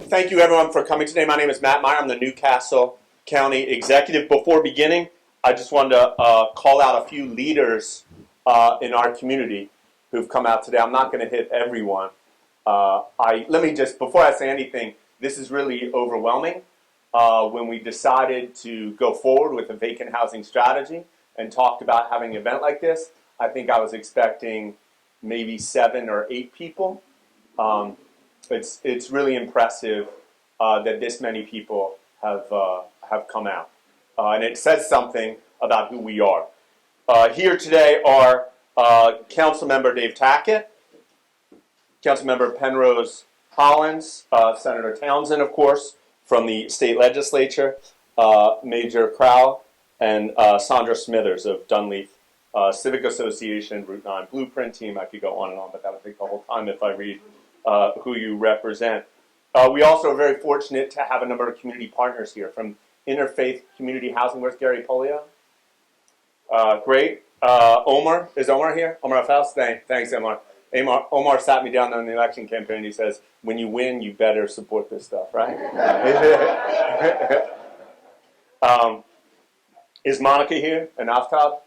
Thank you everyone for coming today. My name is Matt Meyer. I'm the Newcastle County Executive. Before beginning, I just wanted to call out a few leaders in our community who've come out today. I'm not going to hit everyone. Before I say anything, this is really overwhelming. When we decided to go forward with a vacant housing strategy and talked about having an event like this, I think I was expecting maybe 7 or 8 people. It's really impressive that this many people have come out, and it says something about who we are. Here today are Councilmember Dave Tackett, Councilmember Penrose Hollins, Senator Townsend, of course, from the state legislature, Major Crowell, and Sandra Smithers of Dunleith Civic Association, Route 9 Blueprint Team. I could go on and on, but that would take the whole time if I read who you represent. We also are very fortunate to have a number of community partners here from Interfaith Community Housing. Where's Gary Polio? Great. Omar, is Omar here? Omar Faust? Thanks, Omar. Omar sat me down on the election campaign and he says, when you win, you better support this stuff, right? Is Monica here? And Aftab?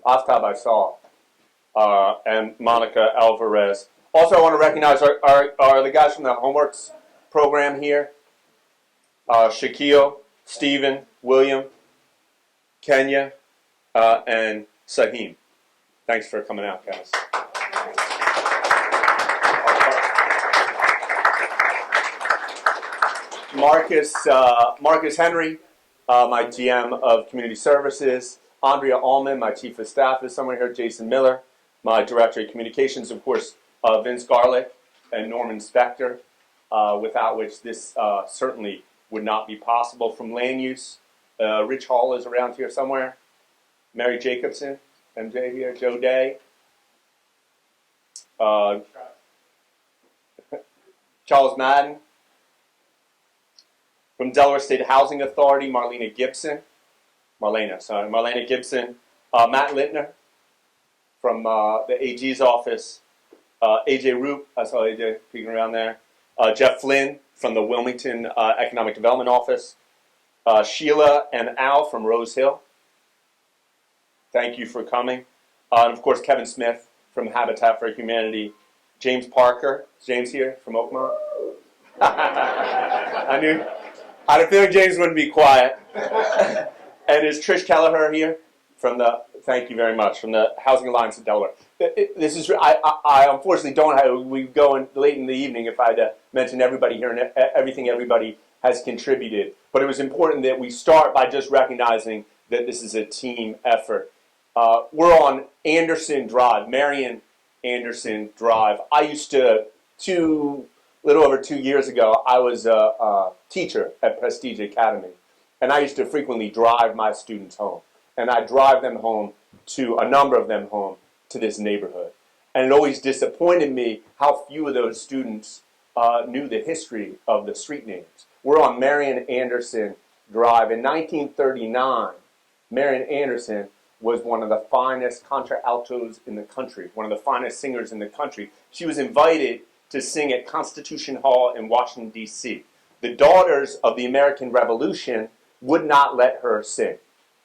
Aftab I saw. And Monica Alvarez. Also, I want to recognize are the guys from the Homeworks program here. Shaquille, Stephen, William, Kenya, and Saheem. Thanks for coming out, guys. Marcus Henry, my GM of Community Services. Andrea Allman, my Chief of Staff, is somewhere here. Jason Miller, my Director of Communications. Of course, Vince Garlick and Norman Spector, without which this certainly would not be possible. From Land Use, Rich Hall is around here somewhere. Mary Jacobson, MJ here. Joe Day. Charles Madden. From Delaware State Housing Authority, Marlena Gibson. Marlena Gibson. Matt Littner from the AG's office. AJ Roop, I saw AJ peeking around there. Jeff Flynn from the Wilmington Economic Development Office. Sheila and Al from Rose Hill. Thank you for coming. And of course, Kevin Smith from Habitat for Humanity. James Parker. Is James here from Oakmont? I had a feeling James wouldn't be quiet. And is Trish Kelleher here from the, thank you very much, from the Housing Alliance of Delaware. This is, I unfortunately don't have, we go in late in the evening if I had to mention everybody here and everything everybody has contributed. But it was important that we start by just recognizing that this is a team effort. We're on Anderson Drive, Marion Anderson Drive. I used to, little over 2 years ago, I was a teacher at Prestige Academy. And I used to frequently drive my students home. And I drive them home to, a number of them home, to this neighborhood. And it always disappointed me how few of those students knew the history of the street names. We're on Marion Anderson Drive. In 1939, Marion Anderson was one of the finest contraltos in the country, one of the finest singers in the country. She was invited to sing at Constitution Hall in Washington, D.C. The Daughters of the American Revolution would not let her sing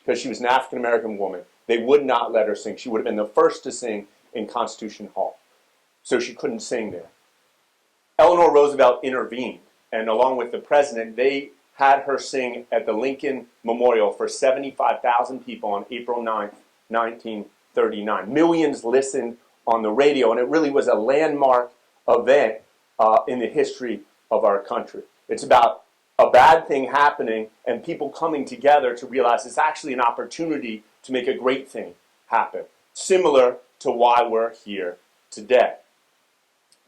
because she was an African-American woman. They would not let her sing. She would have been the first to sing in Constitution Hall. So she couldn't sing there. Eleanor Roosevelt intervened, and along with the president, they had her sing at the Lincoln Memorial for 75,000 people on April 9th, 1939. Millions listened on the radio, and it really was a landmark event in the history of our country. It's about a bad thing happening and people coming together to realize it's actually an opportunity to make a great thing happen, similar to why we're here today.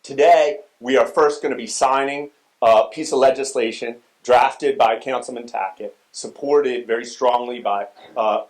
Today, we are first going to be signing a piece of legislation drafted by Councilman Tackett, supported very strongly by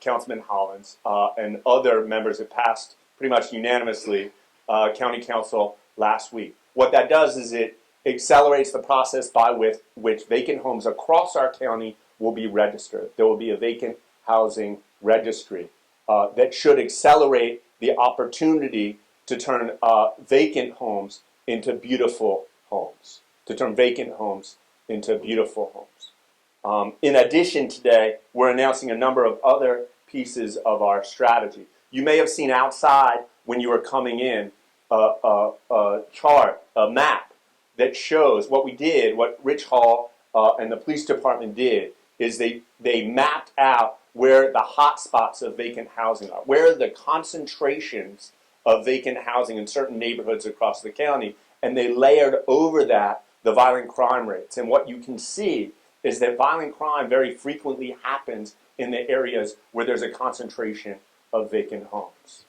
Councilman Hollins and other members. It passed pretty much unanimously County Council last week. What that does is it accelerates the process by which vacant homes across our county will be registered. There will be a vacant housing registry that should accelerate the opportunity to turn vacant homes into beautiful homes. to turn vacant homes into beautiful homes. In addition, today, we're announcing a number of other pieces of our strategy. You may have seen outside when you were coming in a chart, a map that shows what we did, what Rich Hall and the police department did, is they mapped out where the hot spots of vacant housing are, where the concentrations of vacant housing in certain neighborhoods across the county, and they layered over that the violent crime rates. And what you can see is that violent crime very frequently happens in the areas where there's a concentration of vacant homes.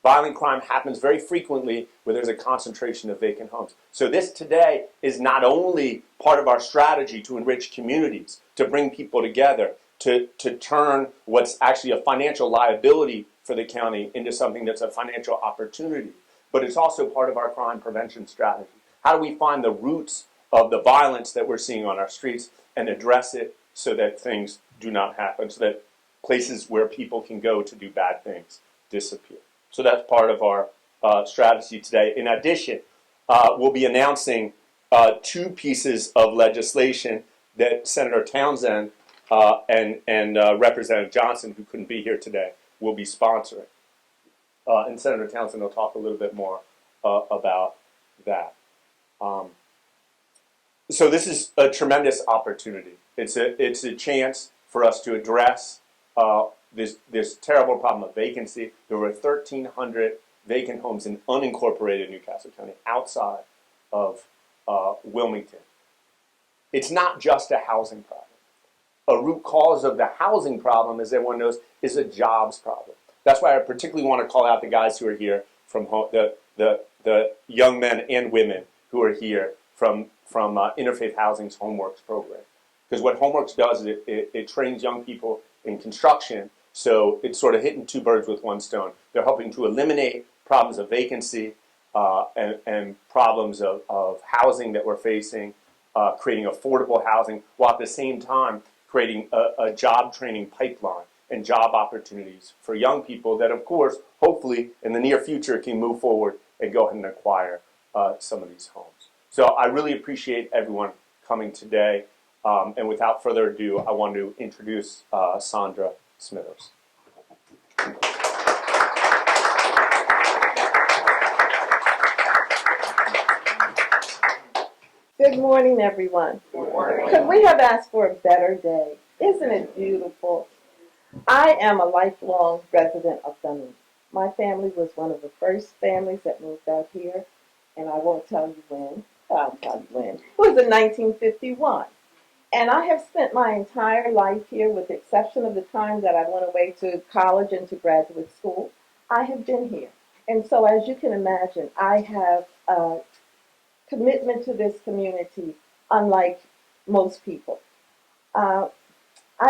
Violent crime happens very frequently where there's a concentration of vacant homes. So this today is not only part of our strategy to enrich communities, to bring people together, to turn what's actually a financial liability for the county into something that's a financial opportunity, but it's also part of our crime prevention strategy. How do we find the roots of the violence that we're seeing on our streets and address it so that things do not happen, so that places where people can go to do bad things disappear? So that's part of our strategy today. In addition, we'll be announcing two pieces of legislation that Senator Townsend and Representative Johnson, who couldn't be here today, will be sponsoring. And Senator Townsend will talk a little bit more about that. So this is a tremendous opportunity. It's a chance for us to address this terrible problem of vacancy. There were 1,300 vacant homes in unincorporated Newcastle County outside of Wilmington. It's not just a housing problem. A root cause of the housing problem, as everyone knows, is a jobs problem. That's why I particularly want to call out the guys who are here from the young men and women who are here from Interfaith Housing's Homeworks program. Because what Homeworks does is it trains young people in construction, so it's sort of hitting two birds with one stone. They're helping to eliminate problems of vacancy and problems of housing that we're facing, creating affordable housing, while at the same time creating a job training pipeline and job opportunities for young people that, of course, hopefully in the near future can move forward and go ahead and acquire some of these homes. So I really appreciate everyone coming today. And without further ado, I want to introduce Sandra Smithers. Good morning, everyone. Good morning. Could we have asked for a better day? Isn't it beautiful? I am a lifelong resident of Dunedin. My family was one of the first families that moved out here, and I won't tell you when. I'll tell you when. It was in 1951. And I have spent my entire life here, with the exception of the time that I went away to college and to graduate school. I have been here. And so, as you can imagine, I have a commitment to this community unlike most people. I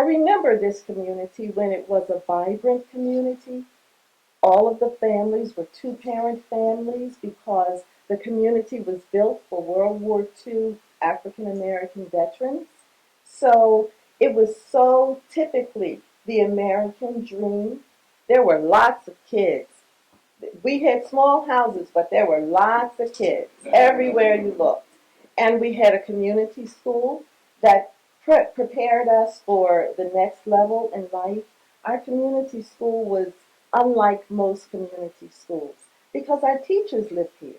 remember this community when it was a vibrant community. All of the families were two-parent families because the community was built for World War II African-American veterans. So it was so typically the American dream. There were lots of kids. We had small houses, but there were lots of kids everywhere you looked. And we had a community school that prepared us for the next level in life. Our community school was unlike most community schools because our teachers lived here.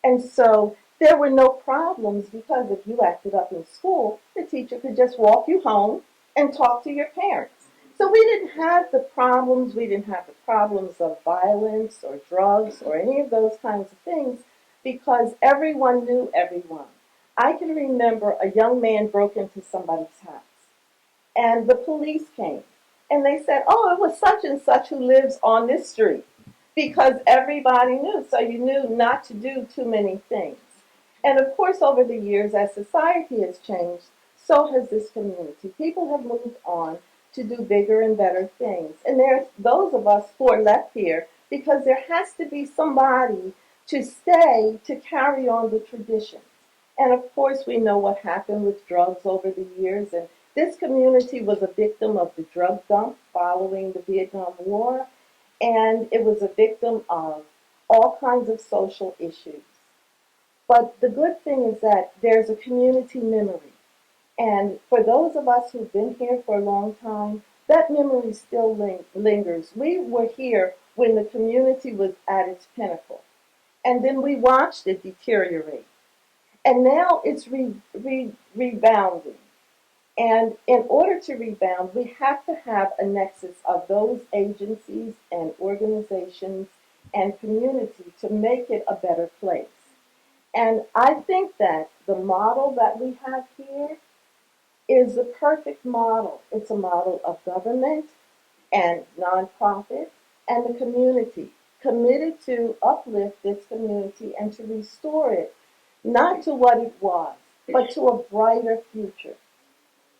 And so there were no problems because if you acted up in school, the teacher could just walk you home and talk to your parents. So we didn't have the problems. We didn't have the problems of violence or drugs or any of those kinds of things because everyone knew everyone. I can remember a young man broke into somebody's house and the police came and they said, oh, it was such and such who lives on this street, because everybody knew. So you knew not to do too many things. And of course, over the years, as society has changed, so has this community. People have moved on to do bigger and better things. And there's those of us who are left here because there has to be somebody to stay to carry on the traditions. And of course, we know what happened with drugs over the years. And this community was a victim of the drug dump following the Vietnam War. And it was a victim of all kinds of social issues. But the good thing is that there's a community memory. And for those of us who've been here for a long time, that memory still lingers. We were here when the community was at its pinnacle. And then we watched it deteriorate. And now it's rebounding. And in order to rebound, we have to have a nexus of those agencies and organizations and community to make it a better place. And I think that the model that we have here is the perfect model. It's a model of government and nonprofit and the community, committed to uplift this community and to restore it, not to what it was, but to a brighter future.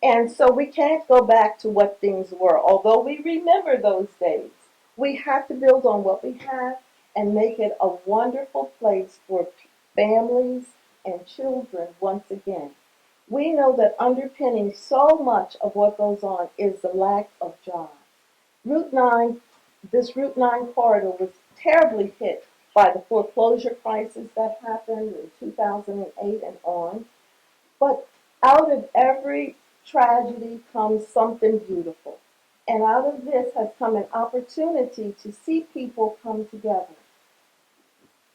And so we can't go back to what things were. Although we remember those days, we have to build on what we have and make it a wonderful place for families and children once again. We know that underpinning so much of what goes on is the lack of jobs. Route 9, this Route 9 corridor was terribly hit by the foreclosure crisis that happened in 2008 and on. But out of every tragedy comes something beautiful. And out of this has come an opportunity to see people come together.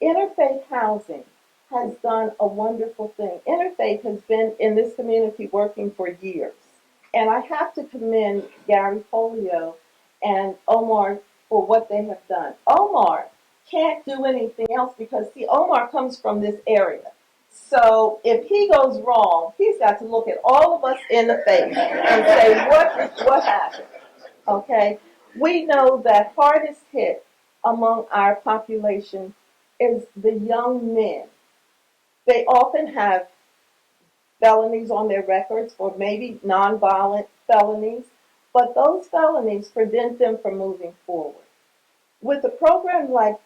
Interfaith housing has done a wonderful thing. Interfaith has been in this community working for years. And I have to commend Gary Polio and Omar for what they have done. Omar can't do anything else because, see, Omar comes from this area. So if he goes wrong, he's got to look at all of us in the face and say, what happened? Okay? We know that hardest hit among our population is the young men. They often have felonies on their records or maybe nonviolent felonies, but those felonies prevent them from moving forward. With a program like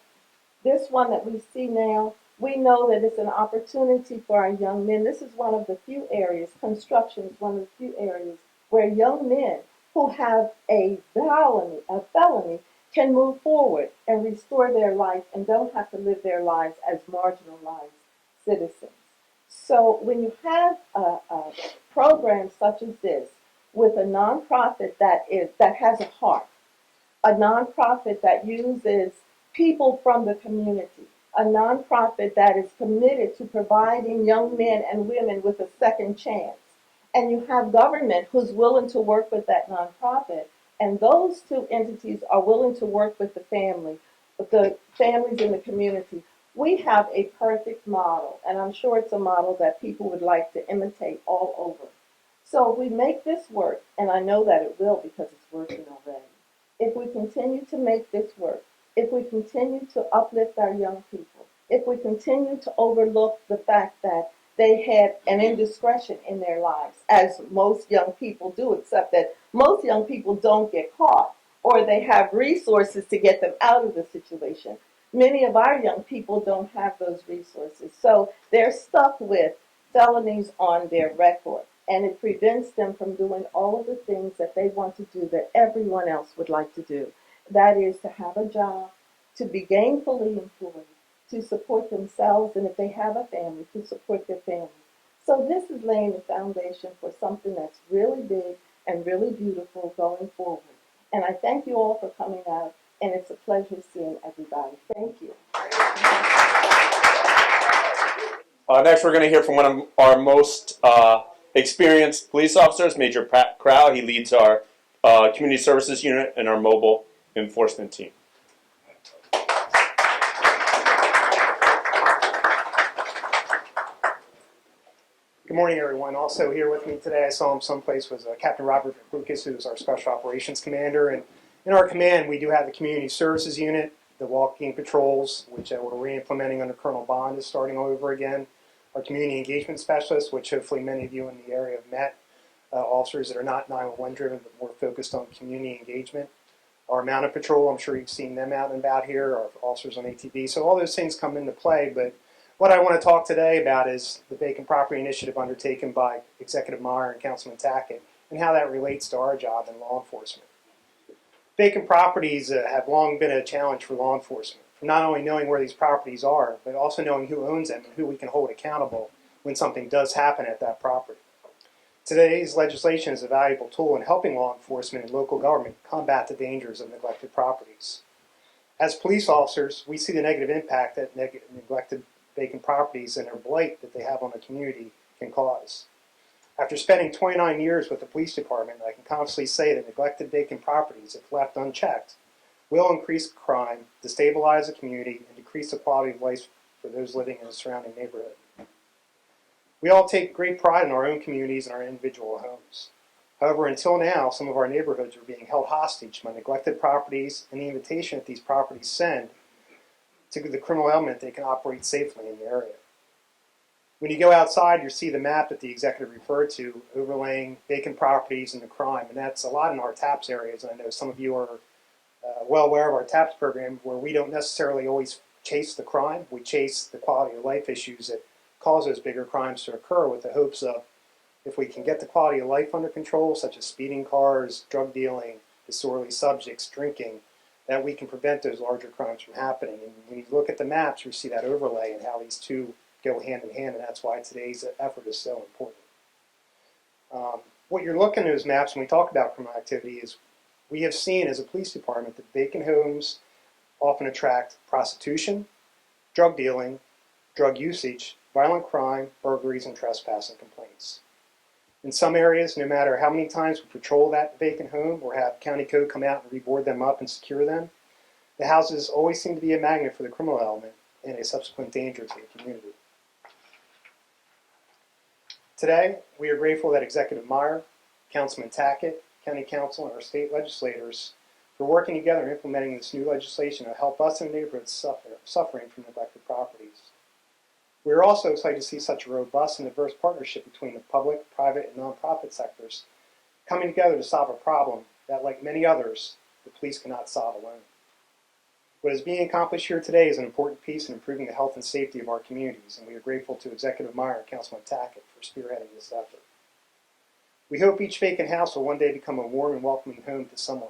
this one that we see now, we know that it's an opportunity for our young men. This is one of the few areas, construction is one of the few areas where young men who have a felony can move forward and restore their life and don't have to live their lives as marginalized citizens. So when you have a program such as this with a nonprofit that has a heart, a nonprofit that uses people from the community, a nonprofit that is committed to providing young men and women with a second chance, and you have government who's willing to work with that nonprofit, and those two entities are willing to work with the families in the community, we have a perfect model, and I'm sure it's a model that people would like to imitate all over. So if we make this work, and I know that it will because it's working already, if we continue to make this work, if we continue to uplift our young people, if we continue to overlook the fact that they had an indiscretion in their lives, as most young people do, except that most young people don't get caught, or they have resources to get them out of the situation. Many of our young people don't have those resources, so they're stuck with felonies on their record, and it prevents them from doing all of the things that they want to do that everyone else would like to do. That is to have a job, to be gainfully employed, to support themselves, and if they have a family, to support their family. So this is laying the foundation for something that's really big and really beautiful going forward. And I thank you all for coming out, and it's a pleasure seeing everybody. Thank you. Next, we're going to hear from one of our most experienced police officers, Major Pat Crowell. He leads our community services unit and our mobile enforcement team. Good morning, everyone. Also here with me today, I saw him someplace, was Captain Robert Lucas, who's our Special Operations Commander. And in our command, we do have the Community Services Unit, the walking patrols, which we're re-implementing under Colonel Bond is starting all over again. Our Community Engagement Specialists, which hopefully many of you in the area have met, officers that are not 911 driven, but more focused on community engagement. Our Mounted Patrol, I'm sure you've seen them out and about here, our officers on ATV. So all those things come into play, but what I want to talk today about is the Vacant Property Initiative undertaken by Executive Meyer and Councilman Tackett, and how that relates to our job in law enforcement. Vacant properties have long been a challenge for law enforcement. not only knowing where these properties are, but also knowing who owns them and who we can hold accountable when something does happen at that property. Today's legislation is a valuable tool in helping law enforcement and local government combat the dangers of neglected properties. As police officers, we see the negative impact that neglected vacant properties and their blight that they have on the community can cause. After spending 29 years with the police department, I can confidently say that neglected vacant properties, if left unchecked, will increase crime, destabilize the community, and decrease the quality of life for those living in the surrounding neighborhood. We all take great pride in our own communities and our individual homes. However, until now, some of our neighborhoods are being held hostage by neglected properties and the invitation that these properties send to the criminal element they can operate safely in the area. When you go outside, you see the map that the executive referred to, overlaying vacant properties and the crime, and that's a lot in our TAPS areas. And I know some of you are well aware of our TAPS program, where we don't necessarily always chase the crime. We chase the quality of life issues that cause those bigger crimes to occur, with the hopes of, if we can get the quality of life under control, such as speeding cars, drug dealing, disorderly subjects, drinking, that we can prevent those larger crimes from happening. And when you look at the maps, you see that overlay and how these two go hand in hand, and that's why today's effort is so important. What you're looking at those maps when we talk about criminal activity is, we have seen as a police department that vacant homes often attract prostitution, drug dealing, drug usage, violent crime, burglaries, and trespassing complaints. In some areas, no matter how many times we patrol that vacant home or have county code come out and reboard them up and secure them, the houses always seem to be a magnet for the criminal element and a subsequent danger to the community. Today, we are grateful that Executive Meyer, Councilman Tackett, County Council, and our state legislators for working together and implementing this new legislation to help us in neighborhoods suffering from neglected properties. We are also excited to see such a robust and diverse partnership between the public, private, and nonprofit sectors coming together to solve a problem that, like many others, the police cannot solve alone. What is being accomplished here today is an important piece in improving the health and safety of our communities, and we are grateful to Executive Meyer and Councilman Tackett for spearheading this effort. We hope each vacant house will one day become a warm and welcoming home to someone.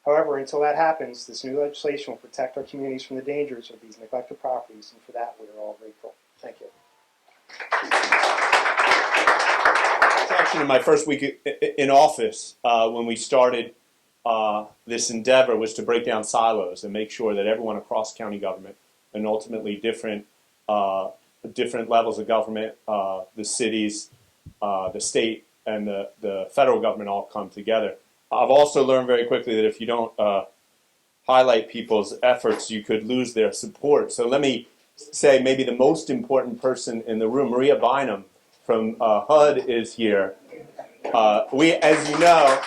However, until that happens, this new legislation will protect our communities from the dangers of these neglected properties, and for that we are all grateful. Thank you. It's actually my first week in office when we started this endeavor was to break down silos and make sure that everyone across county government, and ultimately different levels of government, the cities, the state, and the federal government all come together. I've also learned very quickly that if you don't highlight people's efforts, you could lose their support. So let me say maybe the most important person in the room, Maria Bynum from HUD, is here. As you know,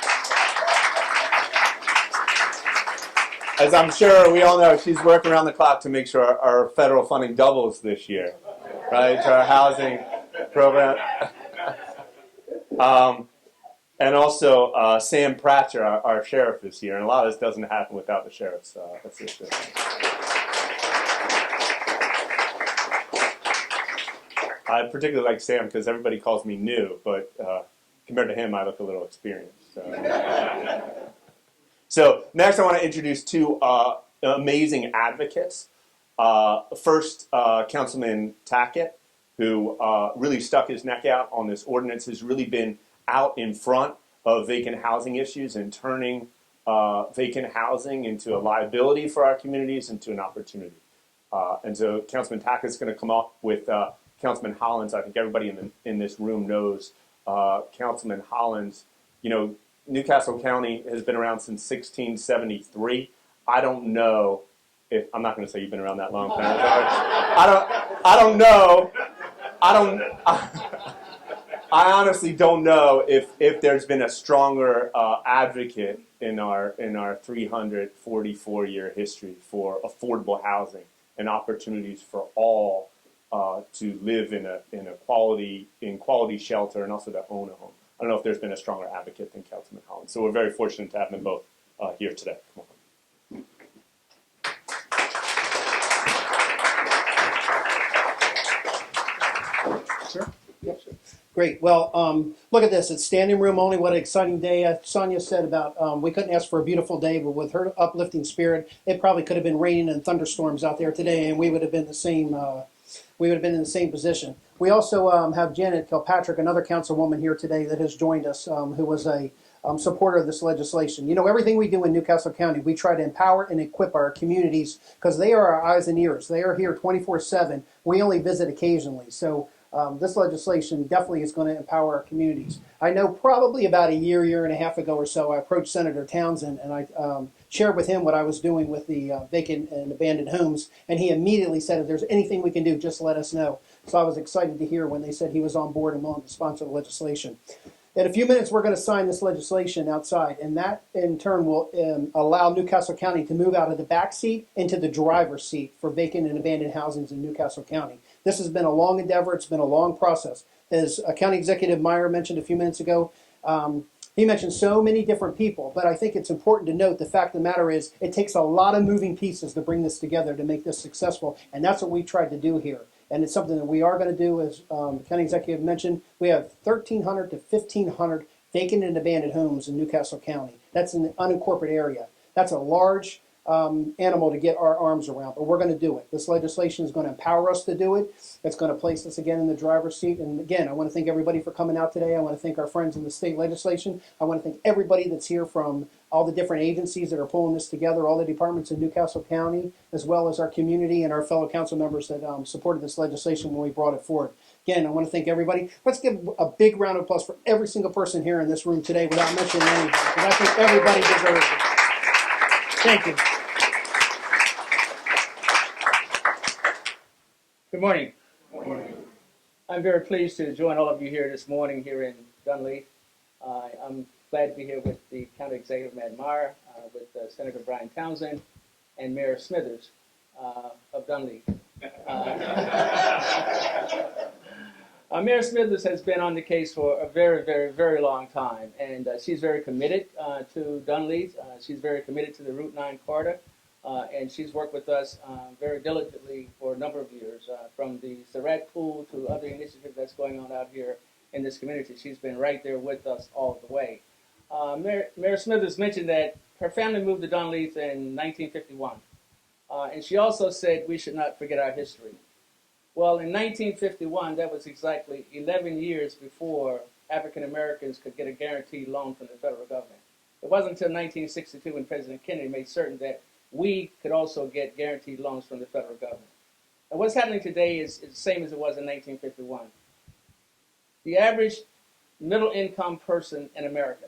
as I'm sure we all know, she's working around the clock to make sure our federal funding doubles this year, right, to our housing program. And also, Sam Pratcher, our sheriff, is here, and a lot of this doesn't happen without the sheriff's assistance. I particularly like Sam because everybody calls me new, but compared to him, I look a little experienced. So next, I want to introduce two amazing advocates. First, Councilman Tackett, who really stuck his neck out on this ordinance, has really been out in front of vacant housing issues and turning vacant housing into a liability for our communities into an opportunity. And so Councilman Tackett is going to come up with Councilman Hollins. I think everybody in this room knows Councilman Hollins. You know, Newcastle County has been around since 1673. I don't know if, I'm not going to say you've been around that long. I don't know. I honestly don't know if there's been a stronger advocate in our 344-year history for affordable housing and opportunities for all to live in quality shelter and also to own a home. I don't know if there's been a stronger advocate than Councilman Hollins. So we're very fortunate to have them both here today. Come on. Sure. Yep. Great. Well, look at this. It's standing room only. What an exciting day. Sonia said about we couldn't ask for a beautiful day, but with her uplifting spirit, it probably could have been raining and thunderstorms out there today, and we would have been the same. We would have been in the same position. We also have Janet Kilpatrick, another councilwoman here today that has joined us, who was a supporter of this legislation. You know, everything we do in Newcastle County, we try to empower and equip our communities because they are our eyes and ears. They are here 24/7. We only visit occasionally. So this legislation definitely is going to empower our communities. I know probably about a year and a half ago or so, I approached Senator Townsend and I shared with him what I was doing with the vacant and abandoned homes, and he immediately said, if there's anything we can do, just let us know. So I was excited to hear when they said he was on board and willing to sponsor the legislation. In a few minutes, we're going to sign this legislation outside, and that in turn will allow Newcastle County to move out of the back seat into the driver's seat for vacant and abandoned housings in Newcastle County. This has been a long endeavor. It's been a long process. As County Executive Meyer mentioned a few minutes ago, he mentioned so many different people, but I think it's important to note the fact of the matter is it takes a lot of moving pieces to bring this together to make this successful, and that's what we tried to do here. And it's something that we are going to do, as the County Executive mentioned. We have 1,300 to 1,500 vacant and abandoned homes in Newcastle County. That's in the unincorporated area. That's a large animal to get our arms around, but we're going to do it. This legislation is going to empower us to do it. It's going to place us again in the driver's seat. And again, I want to thank everybody for coming out today. I want to thank our friends in the state legislation. I want to thank everybody that's here from all the different agencies that are pulling this together, all the departments in Newcastle County, as well as our community and our fellow council members that supported this legislation when we brought it forward. Again, I want to thank everybody. Let's give a big round of applause for every single person here in this room today without mentioning anybody, because I think everybody deserves it. Thank you. Good morning. Good morning. I'm very pleased to join all of you here this morning here in Dunleith. I'm glad to be here with the County Executive, Matt Meyer, with Senator Bryan Townsend, and Mayor Smithers of Dunleith. Mayor Smithers has been on the case for a very, very, very long time, and she's very committed to Dunleith. She's very committed to the Route 9 corridor. And she's worked with us very diligently for a number of years, from the Surratt Pool to other initiatives that's going on out here in this community. She's been right there with us all the way. Mayor Smithers mentioned that her family moved to Dunleith in 1951. And she also said we should not forget our history. Well, in 1951, that was exactly 11 years before African Americans could get a guaranteed loan from the federal government. It wasn't until 1962 when President Kennedy made certain that we could also get guaranteed loans from the federal government. And what's happening today is the same as it was in 1951. The average middle-income person in America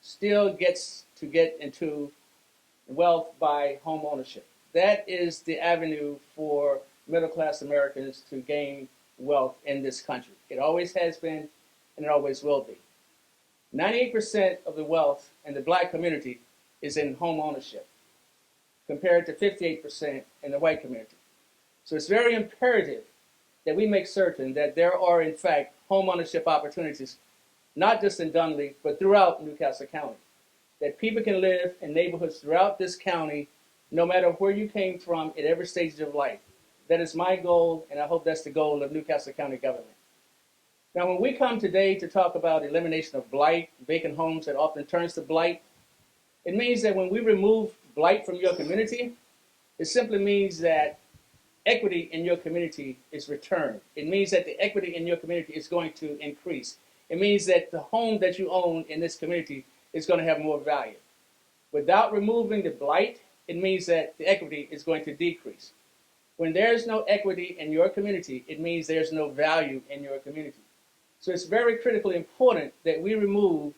still gets to get into wealth by home ownership. That is the avenue for middle-class Americans to gain wealth in this country. It always has been, and it always will be. 98% of the wealth in the black community is in home ownership, compared to 58% in the white community. So it's very imperative that we make certain that there are, in fact, home ownership opportunities, not just in Dunleith, but throughout Newcastle County. That people can live in neighborhoods throughout this county, no matter where you came from at every stage of life. That is my goal, and I hope that's the goal of Newcastle County government. Now, when we come today to talk about elimination of blight, vacant homes that often turns to blight, it means that when we remove blight from your community, it simply means that equity in your community is returned. It means that the equity in your community is going to increase. It means that the home that you own in this community is going to have more value. Without removing the blight, it means that the equity is going to decrease. When there's no equity in your community, it means there's no value in your community. So it's very critically important that we remove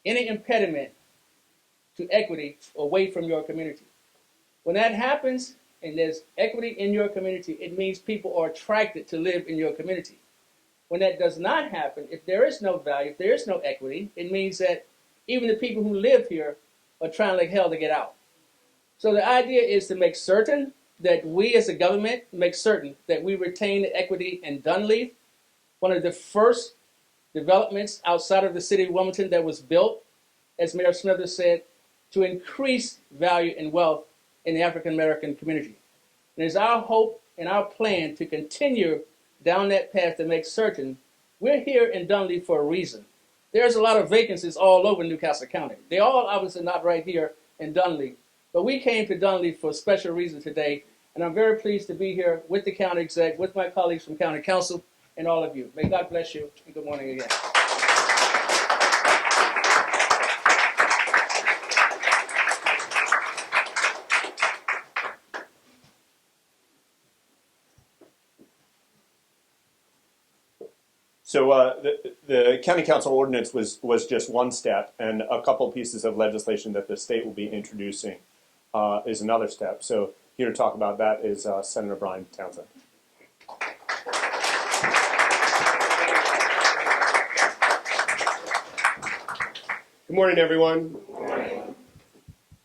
any impediment to equity away from your community. When that happens and there's equity in your community, it means people are attracted to live in your community. When that does not happen, if there is no value, if there is no equity, it means that even the people who live here are trying like hell to get out. So the idea is to make certain that we as a government make certain that we retain the equity in Dunleith, one of the first developments outside of the city of Wilmington that was built, as Mayor Smithers said, to increase value and wealth in the African American community. And it's our hope and our plan to continue down that path to make certain We're here in Dunleavy for a reason. There's a lot of vacancies all over Newcastle County. They're all obviously not right here in Dunleavy. But we came to Dunleavy for a special reason today, and I'm very pleased to be here with the county exec, with my colleagues from county council, and all of you. May God bless you, and good morning again. So the county council ordinance was just one step, and a couple pieces of legislation that the state will be introducing is another step. So here to talk about that is Senator Bryan Townsend. Good morning, everyone.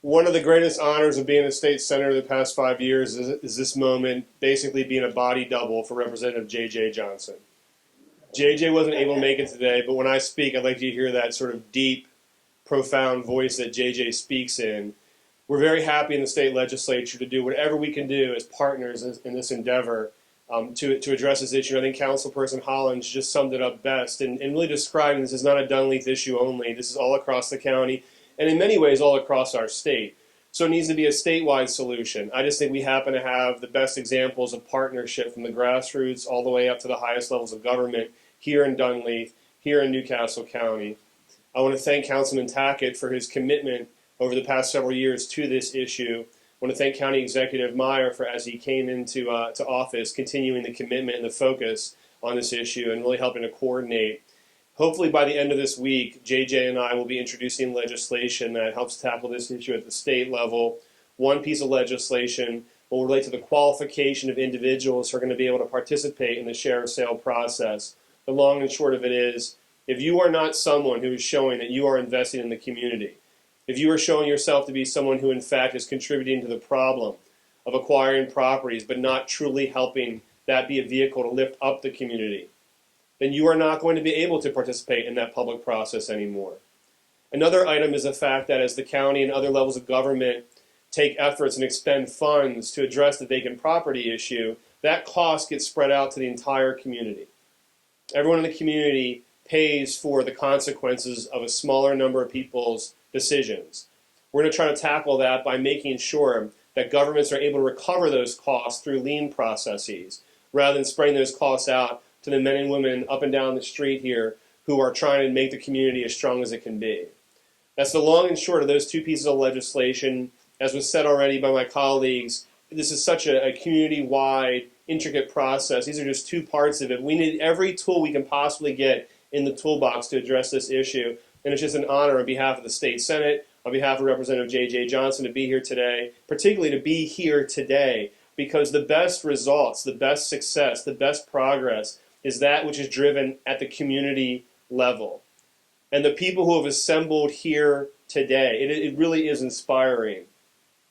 One of the greatest honors of being a state senator the past 5 years is this moment, basically being a body double for Representative J.J. Johnson. J.J. wasn't able to make it today, but when I speak, I'd like you to hear that sort of deep, profound voice that J.J. speaks in. We're very happy in the state legislature to do whatever we can do as partners in this endeavor to address this issue. I think Councilperson Hollins just summed it up best and really describing this is not a Dunleavy issue only. This is all across the county and in many ways all across our state. So it needs to be a statewide solution. I just think we happen to have the best examples of partnership from the grassroots all the way up to the highest levels of government here in Dunleavy, here in Newcastle County. I want to thank Councilman Tackett for his commitment over the past several years to this issue. I want to thank County Executive Meyer for, as he came into to office, continuing the commitment and the focus on this issue and really helping to coordinate. Hopefully by the end of this week, JJ and I will be introducing legislation that helps tackle this issue at the state level. One piece of legislation will relate to the qualification of individuals who are going to be able to participate in the share of sale process. The long and short of it is, if you are not someone who is showing that you are investing in the community, if you are showing yourself to be someone who in fact is contributing to the problem of acquiring properties but not truly helping that be a vehicle to lift up the community, then you are not going to be able to participate in that public process anymore. Another item is the fact that as the county and other levels of government take efforts and expend funds to address the vacant property issue, that cost gets spread out to the entire community. Everyone in the community pays for the consequences of a smaller number of people's decisions. We're going to try to tackle that by making sure that governments are able to recover those costs through lien processes, rather than spreading those costs out to the men and women up and down the street here who are trying to make the community as strong as it can be. That's the long and short of those two pieces of legislation. As was said already by my colleagues, this is such a community-wide, intricate process. These are just two parts of it. We need every tool we can possibly get in the toolbox to address this issue. And it's just an honor on behalf of the State Senate, on behalf of Representative J.J. Johnson to be here today, particularly to be here today, because the best results, the best success, the best progress is that which is driven at the community level. And the people who have assembled here today, it really is inspiring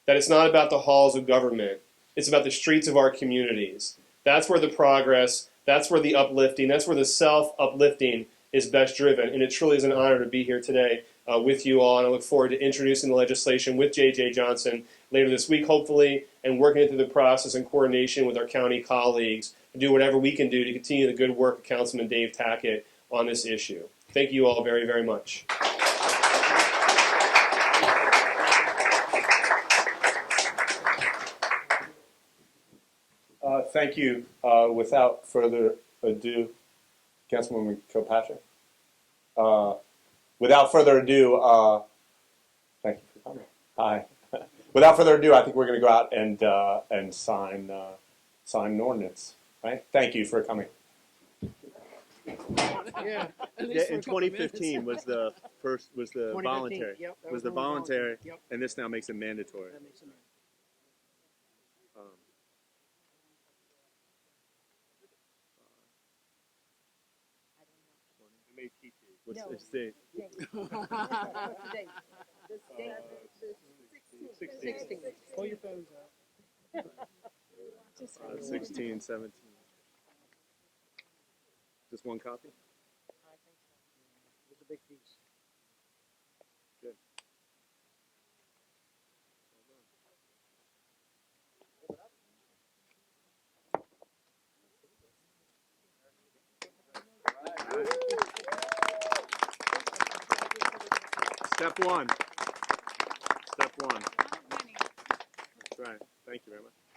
that it's not about the halls of government. It's about the streets of our communities. That's where the progress, that's where the uplifting, that's where the self-uplifting is best driven. And it truly is an honor to be here today with you all. And I look forward to introducing the legislation with J.J. Johnson later this week, hopefully, and working through the process in coordination with our county colleagues to do whatever we can do to continue the good work of Councilman Dave Tackett on this issue. Thank you all very, very much. Thank you. Without further ado, Councilwoman Kilpatrick. Without further ado, thank you for coming. Hi. Without further ado, I think we're going to go out and sign an ordinance. Right? Thank you for coming. Yeah. In 2015 was the first voluntary. Yep, that was the only voluntary, Yep. and this now makes it mandatory. That makes it What's the state? The date. 16, Pull your phones out. 16, 17. Just one copy? There's a big piece. Good. Step one. Step one. That's right. Thank you very much.